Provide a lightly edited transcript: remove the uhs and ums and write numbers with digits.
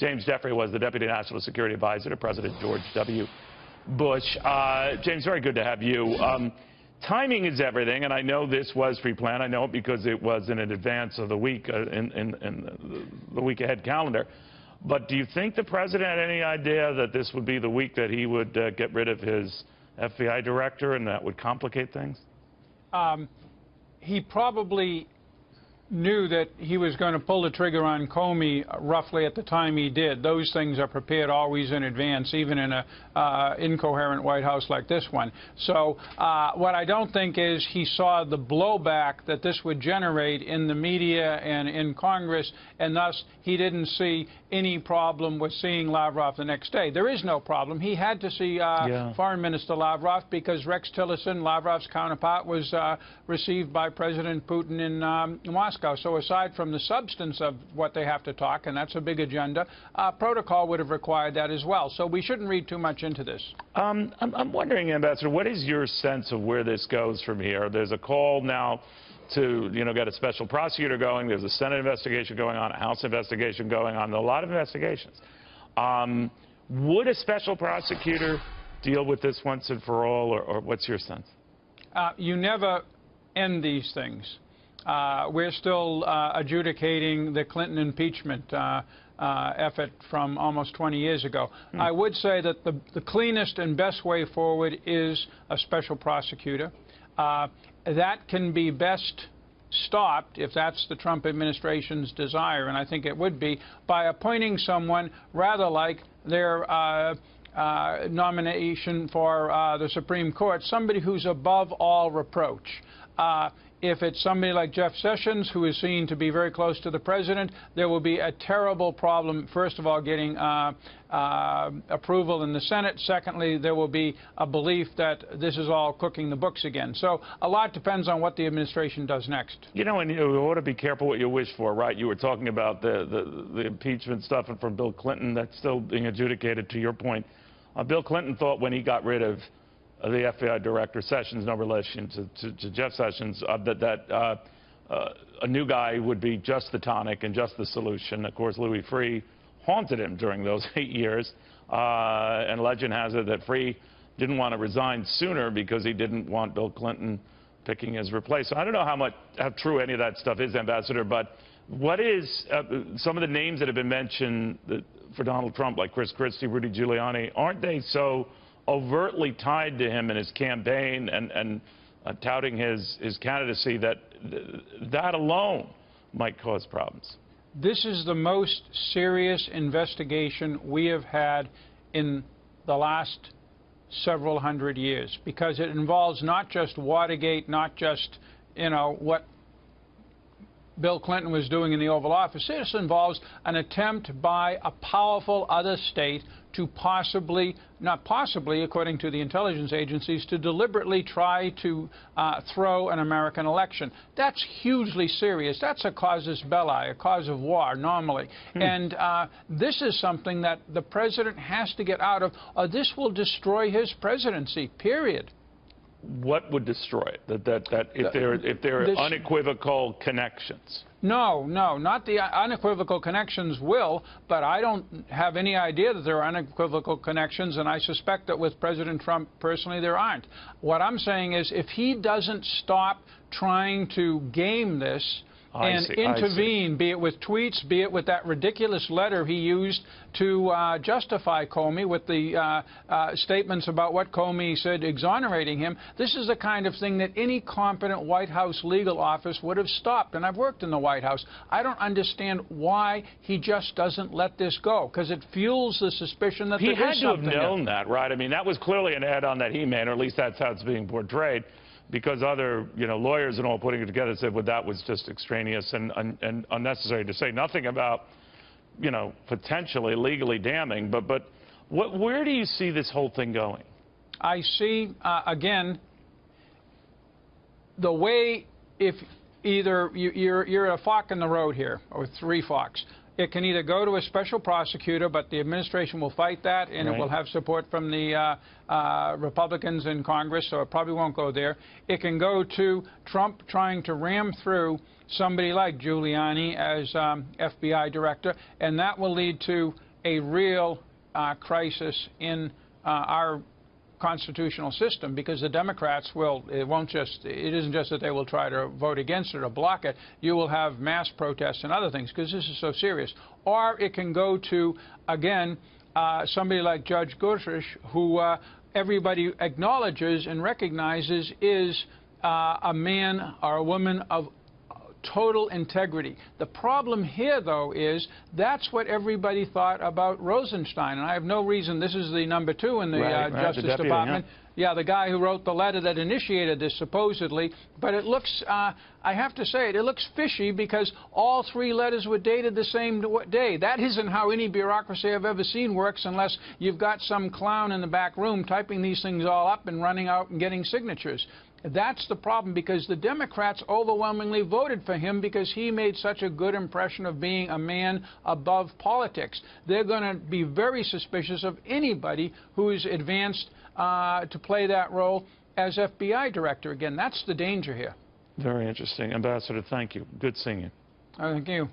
James Jeffrey was the Deputy National Security Advisor to President George W. Bush. James, very good to have you. Timing is everything, and I know this was pre-planned. I know it because it was in advance of the week, in the week-ahead calendar. But do you think the president had any idea that this would be the week that he would get rid of his FBI director and that would complicate things? He probably knew that he was going to pull the trigger on Comey roughly at the time he did. Those things are prepared always in advance, even in an incoherent White House like this one. So what I don't think is he saw the blowback that this would generate in the media and in Congress, and thus he didn't see any problem with seeing Lavrov the next day. There is no problem. He had to see Foreign Minister Lavrov because Rex Tillerson, Lavrov's counterpart, was received by President Putin in Moscow. So aside from the substance of what they have to talk, and that's a big agenda, protocol would have required that as well. So we shouldn't read too much into this. I'm wondering, Ambassador, what is your sense of where this goes from here? There's a call now to, get a special prosecutor going. There's a Senate investigation going on, a House investigation going on, a lot of investigations. Would a special prosecutor deal with this once and for all, or what's your sense? You never end these things. We're still adjudicating the Clinton impeachment effort from almost 20 years ago. I would say that the cleanest and best way forward is a special prosecutor. That can be best stopped, if that's the Trump administration's desire, and I think it would be, by appointing someone rather like their nomination for the Supreme Court, somebody who's above all reproach. If it's somebody like Jeff Sessions, who is seen to be very close to the president, there will be a terrible problem, first of all, getting approval in the Senate. Secondly, there will be a belief that this is all cooking the books again. So a lot depends on what the administration does next. And you ought to be careful what you wish for, right? You were talking about the impeachment stuff from Bill Clinton that's still being adjudicated, to your point. Bill Clinton thought when he got rid of the FBI director, Sessions, no relation to Jeff Sessions, that a new guy would be just the tonic and just the solution. Of course, Louis Freeh haunted him during those 8 years, and legend has it that Freeh didn't want to resign sooner because he didn't want Bill Clinton picking his replacement. I don't know how true any of that stuff is, Ambassador, but what is some of the names that have been mentioned for Donald Trump, like Chris Christie, Rudy Giuliani, aren't they so overtly tied to him in his campaign and touting his candidacy that alone might cause problems? This is the most serious investigation we have had in the last several hundred years, because it involves not just Watergate, not just, what Bill Clinton was doing in the Oval Office. This involves an attempt by a powerful other state to possibly, not possibly, according to the intelligence agencies, to deliberately try to throw an American election. That's hugely serious. That's a casus belli, a cause of war, normally. And this is something that the president has to get out of, or this will destroy his presidency, period. What would destroy it? If there are unequivocal connections? No, not the unequivocal connections will, but I don't have any idea that there are unequivocal connections, and I suspect that with President Trump personally there aren't. What I'm saying is if he doesn't stop trying to game this and intervene, be it with tweets, be it with that ridiculous letter he used to justify Comey, with the statements about what Comey said exonerating him. This is the kind of thing that any competent White House legal office would have stopped. And I've worked in the White House. I don't understand why he just doesn't let this go, because it fuels the suspicion that there is something. He had to have known that, right? I mean, that was clearly an add-on that he made, or at least that's how it's being portrayed, because other, lawyers and all putting it together said, well, that was just extraneous and unnecessary, to say nothing about, potentially legally damning. But where do you see this whole thing going? I see, again, the way, if either you're a fork in the road here, or three forks. It can either go to a special prosecutor, but the administration will fight that, and it will have support from the Republicans in Congress, so it probably won't go there. It can go to Trump trying to ram through somebody like Giuliani as FBI director, and that will lead to a real crisis in our constitutional system, because the Democrats will, it isn't just that they will try to vote against it or block it. You will have mass protests and other things, because this is so serious. Or it can go to, again, somebody like Judge Gorsuch, who everybody acknowledges and recognizes is a man or a woman of total integrity. The problem here, though, is that's what everybody thought about Rosenstein, and I have no reason. This is the number 2 in the Justice Department. Yeah, the guy who wrote the letter that initiated this, supposedly. But it looks, I have to say it looks fishy, because all 3 letters were dated the same day. That isn't how any bureaucracy I've ever seen works, unless you've got some clown in the back room typing these things all up and running out and getting signatures. That's the problem, because the Democrats overwhelmingly voted for him because he made such a good impression of being a man above politics. They're going to be very suspicious of anybody who is advanced to play that role as FBI director. Again, that's the danger here. Very interesting. Ambassador, thank you. Good seeing you. Thank you.